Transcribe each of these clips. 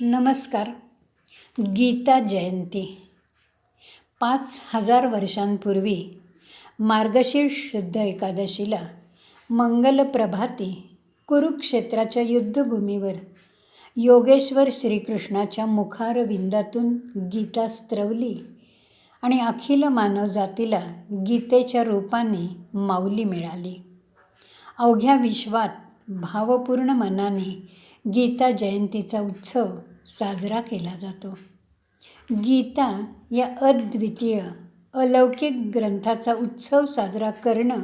नमस्कार. गीता जयंती 5,000 वर्षांपूर्वी मार्गशीर्ष शुद्ध एकादशीला मंगल प्रभाती कुरुक्षेत्राच्या युद्धभूमीवर योगेश्वर श्रीकृष्णाच्या मुखारविंदातून गीता स्त्रवली आणि अखिल मानवजातीला गीतेच्या रूपाने माऊली मिळाली. अवघ्या विश्वात भावपूर्ण मनाने गीता जयंतीचा उत्सव साजरा केला जातो. गीता या अद्वितीय अलौकिक ग्रंथाचा उत्सव साजरा करणं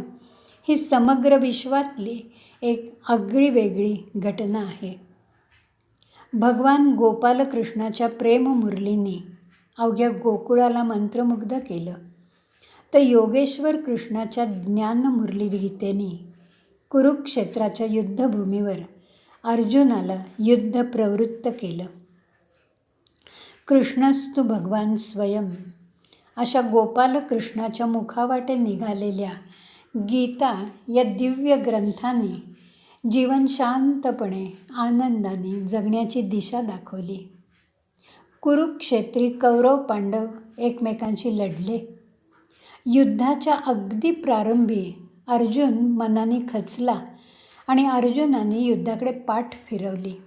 ही समग्र विश्वातली एक आगळीवेगळी घटना आहे. भगवान गोपालकृष्णाच्या प्रेममुरलीने अवघ्या गोकुळाला मंत्रमुग्ध केलं, तर योगेश्वर कृष्णाच्या ज्ञानमुरली गीतेने कुरुक्षेत्राच्या युद्धभूमीवर अर्जुनाला युद्ध प्रवृत्त केलं. कृष्णस्तु भगवान स्वयं अशा गोपालकृष्णाच्या मुखावाटे निघालेल्या गीता या दिव्य ग्रंथाने जीवन शांतपणे आनंदाने जगण्याची दिशा दाखवली. कुरुक्षेत्री कौरव पांडव एकमेकांशी लढले. युद्धाच्या अगदी प्रारंभी अर्जुन मनाने खचला आणि अर्जुनाने युद्धाकडे पाठ फिरवली.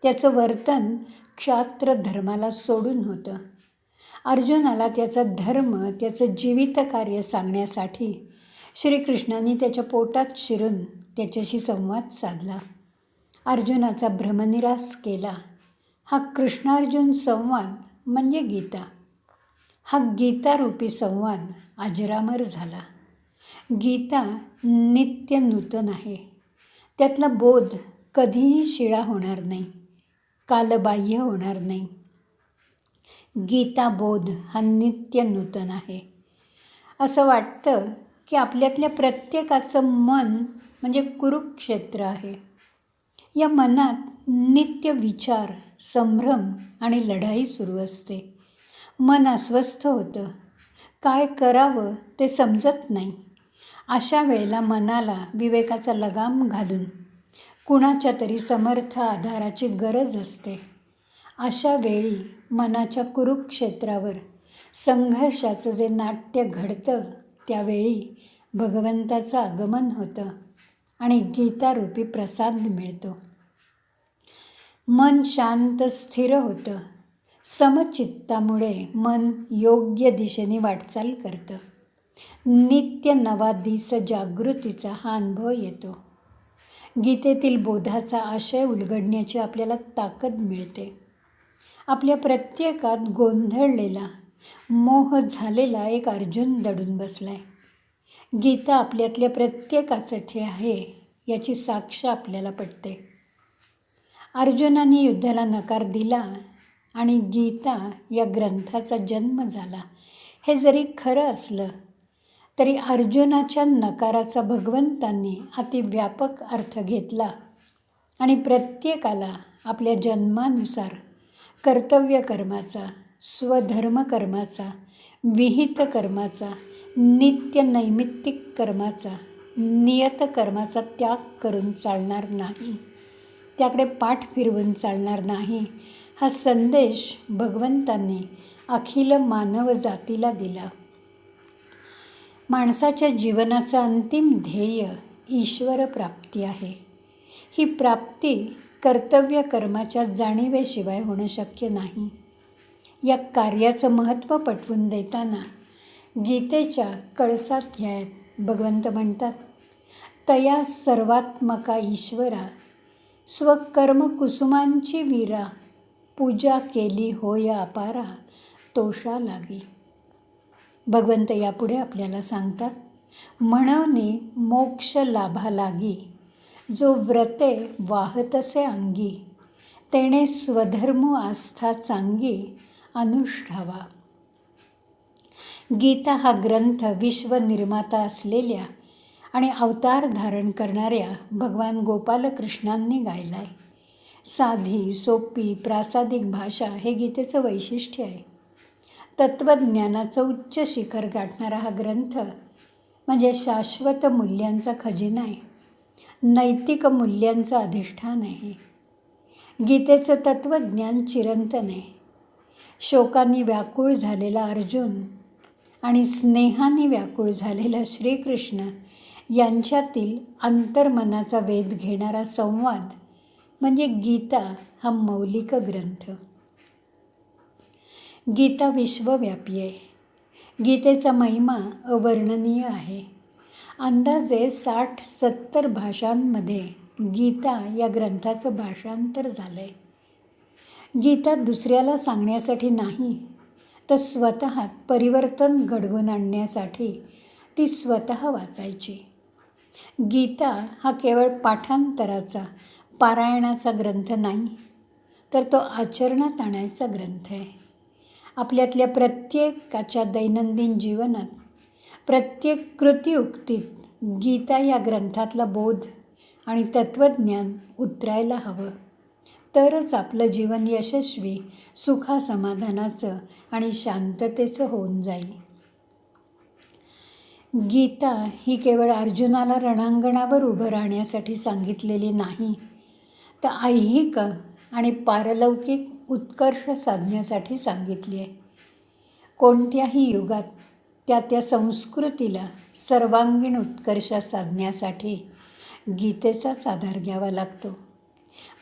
त्याचं वर्तन क्षात्र धर्माला सोडून होतं. अर्जुनाला त्याचा धर्म, त्याचं जीवितकार्य सांगण्यासाठी श्रीकृष्णाने त्याच्या पोटात शिरून त्याच्याशी संवाद साधला. अर्जुनाचा भ्रमनिरास केला. हा कृष्णार्जुन संवाद म्हणजे गीता. हा गीतारूपी संवाद अजरामर झाला. गीता नित्य नूतन आहे. त्यातला बोध कधीही शिळा होणार नाही, कालबाह्य होणार नाही. गीताबोध हा नित्य नूतन आहे. असं वाटतं की आपल्यातल्या प्रत्येकाचं मन म्हणजे कुरुक्षेत्र आहे. या मनात नित्य विचार, संभ्रम आणि लढाई सुरू असते. मन अस्वस्थ होतं. काय करावं ते समजत नाही. अशा वेळेला मनाला विवेकाचा लगाम घालून कुणाच्या तरी समर्थ आधाराची गरज असते. अशा वेळी मनाच्या कुरुक्षेत्रावर संघर्षाचं जे नाट्य घडतं, त्यावेळी भगवंताचं आगमन होतं आणि गीतारूपी प्रसाद मिळतो. मन शांत स्थिर होतं. समचित्तामुळे मन योग्य दिशेने वाटचाल करतं. नित्य नवा दिस जागृतीचा हा अनुभव येतो. गीतेतील बोधाचा आशय उलगडण्याची आपल्याला ताकद मिळते. आपल्या प्रत्येकात गोंधळलेला, मोह झालेला एक अर्जुन दडून बसलाय. गीता आपल्यातल्या प्रत्येकासाठी आहे याची साक्ष आपल्याला पटते. अर्जुनाने युद्धाला नकार दिला आणि गीता या ग्रंथाचा जन्म झाला. हे जरी खरं असलं तरी अर्जुनाच्या नकाराचा भगवंतांनी अतिव्यापक अर्थ घेतला आणि प्रत्येकाला आपल्या जन्मानुसार कर्तव्य कर्माचा, स्वधर्मकर्माचा, विहित कर्माचा, नित्य नैमित्तिक कर्माचा, नियत कर्माचा त्याग करून चालणार नाही, त्याकडे पाठ फिरवून चालणार नाही, हा संदेश भगवंतांनी अखिल मानवजातीला दिला. माणसाच्या जीवनाचं अंतिम ध्येय ईश्वर प्राप्ती आहे. ही प्राप्ती कर्तव्य कर्माच्या जाणीवेशिवाय होणं शक्य नाही. या कार्याचं महत्त्व पटवून देताना गीतेच्या कळसाध्यायात भगवंत म्हणतात, तया सर्वात्मका ईश्वरा स्वकर्म कुसुमांची वीरा पूजा केली होय अपारा तोषा लागी. भगवंत यापुढे आपल्याला सांगतात, म्हणवने मोक्ष लाभा लागी जो व्रते वाहतसे अंगी तेणे स्वधर्म आस्था चांगी अनुष्ठावा. गीता हा ग्रंथ विश्वनिर्माता असलेल्या आणि अवतार धारण करणाऱ्या भगवान गोपालकृष्णांनी गायलाय. साधी, सोपी, प्रासादिक भाषा हे गीतेचं वैशिष्ट्य आहे. तत्त्वज्ञानाचं उच्च शिखर गाठणारा हा ग्रंथ म्हणजे शाश्वत मूल्यांचा खजिना आहे. नैतिक मूल्यांचं अधिष्ठान आहे. गीतेचं तत्त्वज्ञान चिरंतन आहे. शोकाने व्याकुळ झालेला अर्जुन आणि स्नेहाने व्याकुळ झालेला श्रीकृष्ण यांच्यातील अंतर्मनाचा वेध घेणारा संवाद म्हणजे गीता हा मौलिक ग्रंथ. गीता विश्वव्यापी आहे. गीतेचा महिमा अवर्णनीय आहे. अंदाजे 60-70 भाषांमध्ये गीता या ग्रंथाचं भाषांतर झालं आहे. गीता दुसऱ्याला सांगण्यासाठी नाही, तर स्वतःत परिवर्तन घडवून आणण्यासाठी ती स्वतः वाचायची. गीता हा केवळ पाठांतराचा, पारायणाचा ग्रंथ नाही, तर तो आचरणात आणायचा ग्रंथ आहे. आपल्यातल्या प्रत्येकाच्या दैनंदिन जीवनात, प्रत्येक कृतियुक्तीत गीता या ग्रंथातला बोध आणि तत्त्वज्ञान उतरायला हवं. तरच आपलं जीवन यशस्वी, सुखासमाधानाचं आणि शांततेचं होऊन जाईल. गीता ही केवळ अर्जुनाला रणांगणावर उभं राहण्यासाठी सांगितलेली नाही, तर ऐहिक आणि पारलौकिक उत्कर्ष साधण्यासाठी सांगितली आहे. कोणत्याही युगात त्या संस्कृतीला सर्वांगीण उत्कर्ष साधण्यासाठी गीतेचाच आधार घ्यावा लागतो.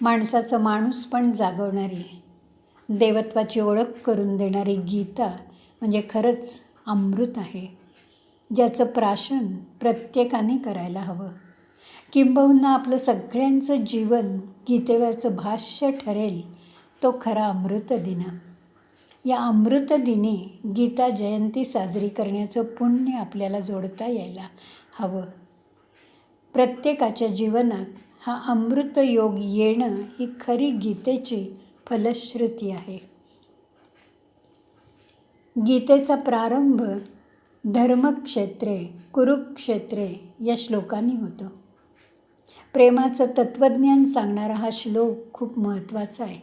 माणसाचं माणूसपण जागवणारी, देवत्वाची ओळख करून देणारी गीता म्हणजे खरंच अमृत आहे, ज्याचं प्राशन प्रत्येकाने करायला हवं. किंबहुना आपलं सगळ्यांचं जीवन गीतेवरचं भाष्य ठरेल तो खरा अमृतदिन. या अमृतदिनी गीता जयंती साजरी करण्याचं पुण्य आपल्याला जोडता यायला हवं. प्रत्येकाच्या जीवनात हा अमृत योग येणं ही खरी गीतेची फलश्रुती आहे. गीतेचा प्रारंभ धर्मक्षेत्रे कुरुक्षेत्रे या श्लोकांनी होतो. प्रेमाचं तत्त्वज्ञान सांगणारा हा श्लोक खूप महत्त्वाचा आहे.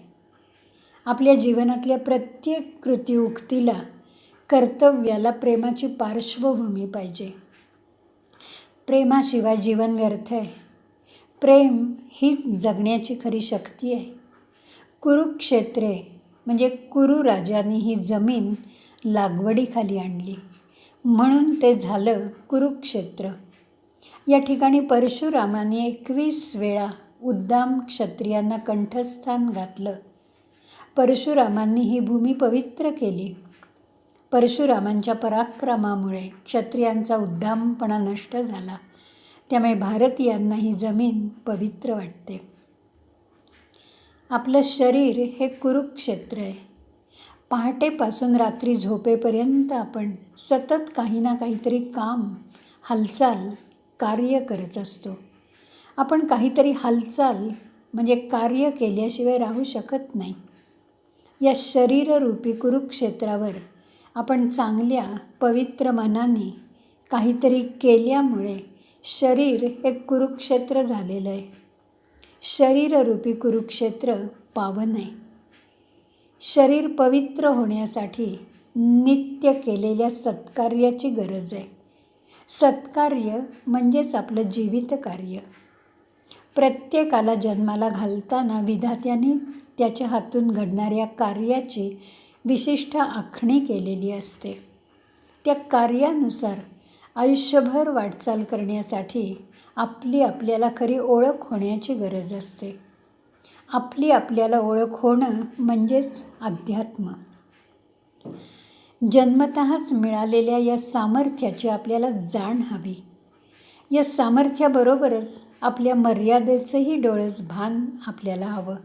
आपल्या जीवनातल्या प्रत्येक कृतियुक्तीला, कर्तव्याला प्रेमाची पार्श्वभूमी पाहिजे. प्रेमाशिवाय जीवन व्यर्थ आहे. प्रेम ही जगण्याची खरी शक्ती आहे. कुरुक्षेत्रे म्हणजे कुरु राजाने ही जमीन लागवडीखाली आणली, म्हणून ते झालं कुरुक्षेत्र. या ठिकाणी परशुरामाने 21 वेळा उद्दाम क्षत्रियांना कंठस्थान घातलं. परशुरामांनी ही भूमी पवित्र केली. परशुरामांच्या पराक्रमामुळे क्षत्रियांचा उद्दामपणा नष्ट झाला. त्यामुळे भारतीयांना ही जमीन पवित्र वाटते. आपलं शरीर हे कुरुक्षेत्र आहे. पहाटेपासून रात्री झोपेपर्यंत आपण सतत काही ना काहीतरी काम, हालचाल, कार्य करत असतो. आपण काहीतरी हालचाल म्हणजे कार्य केल्याशिवाय राहू शकत नाही. या शरीररूपी कुरुक्षेत्रावर आपण चांगल्या पवित्र मनाने काहीतरी केल्यामुळे शरीर हे कुरुक्षेत्र झालेलं आहे. शरीररूपी कुरुक्षेत्र पावन आहे. शरीर पवित्र होण्यासाठी नित्य केलेल्या सत्कार्याची गरज आहे. सत्कार्य म्हणजेच आपलं जीवित कार्य. प्रत्येकाला जन्माला घालताना विधात्याने त्याच्या हातून घडणाऱ्या कार्याची विशिष्ट आखणी केलेली असते. त्या कार्यानुसार आयुष्यभर वाटचाल करण्यासाठी आपल्याला खरी ओळख होण्याची गरज असते. आपल्याला ओळख होणं म्हणजेच अध्यात्म. जन्मतःच मिळालेल्या या सामर्थ्याची आपल्याला जाण हवी. या सामर्थ्याबरोबरच आपल्या मर्यादेचंही डोळस भान आपल्याला हवं.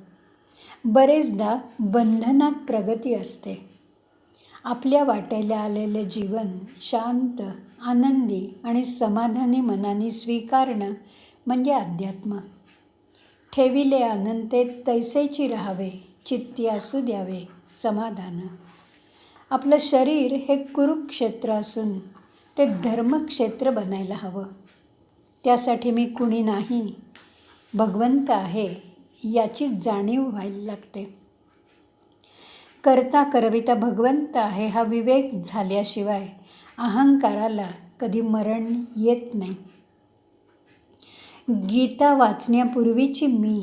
बरेचदा बंधनात प्रगती असते. आपल्या वाटेला आलेलं जीवन शांत, आनंदी आणि समाधानी मनाने स्वीकारणं म्हणजे अध्यात्म. ठेविले अनंते तैसेची राहावे, चित्ती असू द्यावे समाधान. आपलं शरीर हे कुरुक्षेत्र असून ते धर्मक्षेत्र बनायला हवं. त्यासाठी मी कुणी नाही, भगवंत आहे याची जाणीव व्हायला लागते. करता करविता भगवंत आहे हा विवेक झाल्याशिवाय अहंकाराला कधी मरण येत नाही. गीता वाचण्यापूर्वीची मी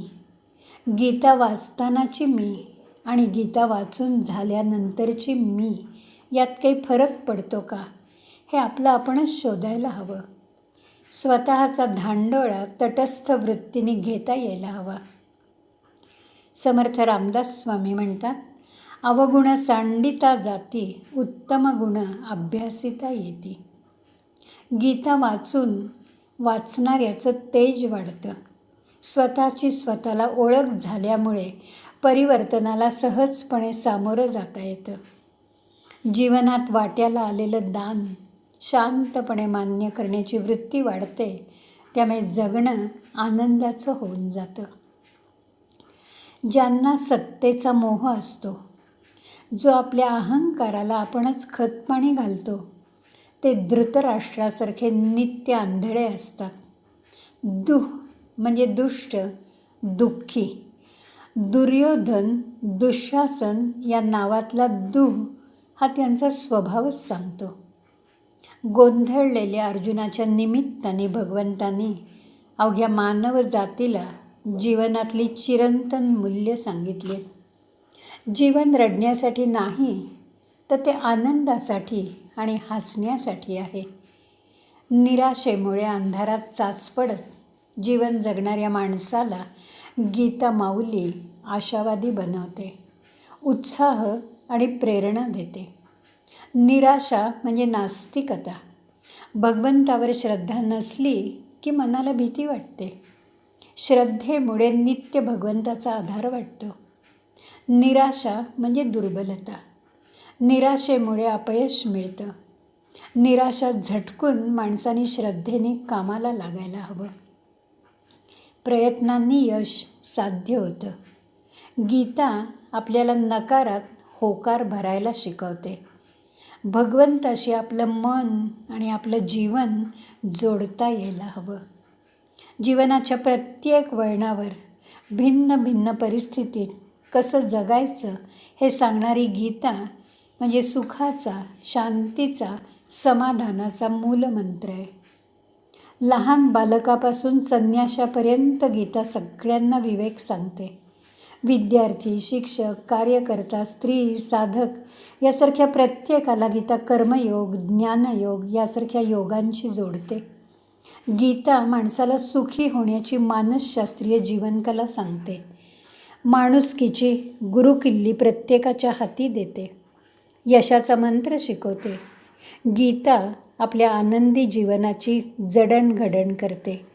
गीता वाचतानाची मी आणि गीता वाचून झाल्यानंतरची मी यात काही फरक पडतो का, हे आपलं आपणच शोधायला हवं. स्वतःचा धांडोळा तटस्थ वृत्तीने घेता यायला हवा. समर्थ रामदास स्वामी म्हणतात, अवगुण सांडिता जाती, उत्तम गुण अभ्यासिता येती. गीता वाचून वाचणाऱ्याचं तेज वाढतं. स्वतःची स्वतःला ओळख झाल्यामुळे परिवर्तनाला सहजपणे सामोरं जाता येतं. जीवनात वाट्याला आलेलं दान शांतपणे मान्य करण्याची वृत्ती वाढते. त्यामुळे जगणं आनंदाचं होऊन जातं. ज्यांना सत्तेचा मोह असतो, जो आपल्या अहंकाराला आपणच खतपाणी घालतो, ते धृतराष्ट्रासारखे नित्य आंधळे असतात. म्हणजे दुष्ट, दुःखी. दुर्योधन, दुःशासन या नावातला हा त्यांचा स्वभावच सांगतो. गोंधळलेल्या अर्जुनाच्या निमित्ताने भगवंतांनी अवघ्या मानव जातीला जीवनातली चिरंतन मूल्य सांगितले. जीवन रडण्यासाठी नाही, तर ते आनंदासाठी आणि हसण्यासाठी आहे. निराशेमुळे अंधारात चाचपडत जीवन जगणाऱ्या माणसाला गीता माऊली आशावादी बनवते, उत्साह आणि प्रेरणा देते. निराशा म्हणजे नास्तिकता. भगवंतावर श्रद्धा नसली की मनाला भीती वाटते. श्रद्धेमुळे नित्य भगवंताचा आधार वाटतो. निराशा म्हणजे दुर्बलता. निराशेमुळे अपयश मिळतं. निराशा झटकून माणसाने श्रद्धेने कामाला लागायला हवं. प्रयत्नांनी यश साध्य होतं. गीता आपल्याला नकारात होकार भरायला शिकवते. भगवंताशी आपलं मन आणि आपलं जीवन जोडता यायला हवं. जीवनाच्या प्रत्येक वळणावर भिन्न भिन्न परिस्थितीत कसं जगायचं हे सांगणारी गीता म्हणजे सुखाचा, शांतीचा, समाधानाचा मूलमंत्र आहे. लहान बालकापासून संन्याशापर्यंत गीता सगळ्यांना विवेक सांगते. विद्यार्थी, शिक्षक, कार्यकर्ता, स्त्री, साधक यासारख्या प्रत्येकाला गीता कर्मयोग, ज्ञानयोग यासारख्या योगांशी जोडते. गीता माणसाला सुखी होण्याची मानसशास्त्रीय जीवनकला सांगते. माणुसकीची गुरुकिल्ली प्रत्येकाच्या हाती देते. यशाचा मंत्र शिकवते. गीता आपल्या आनंदी जीवनाची जडणघडण करते.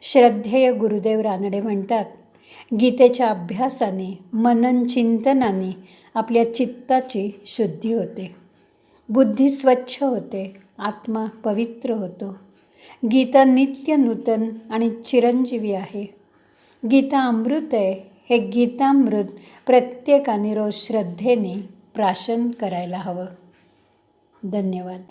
श्रद्धेय गुरुदेव रानडे म्हणतात, गीतेच्या अभ्यासाने, मनन चिंतनाने आपल्या चित्ताची शुद्धी होते. बुद्धी स्वच्छ होते. आत्मा पवित्र होतो. गीता नित्य नूतन आणि चिरंजीवी आहे. गीता अमृत आहे. हे गीतामृत प्रत्येकाने रोज श्रद्धेने प्राशन करायला हवं. धन्यवाद.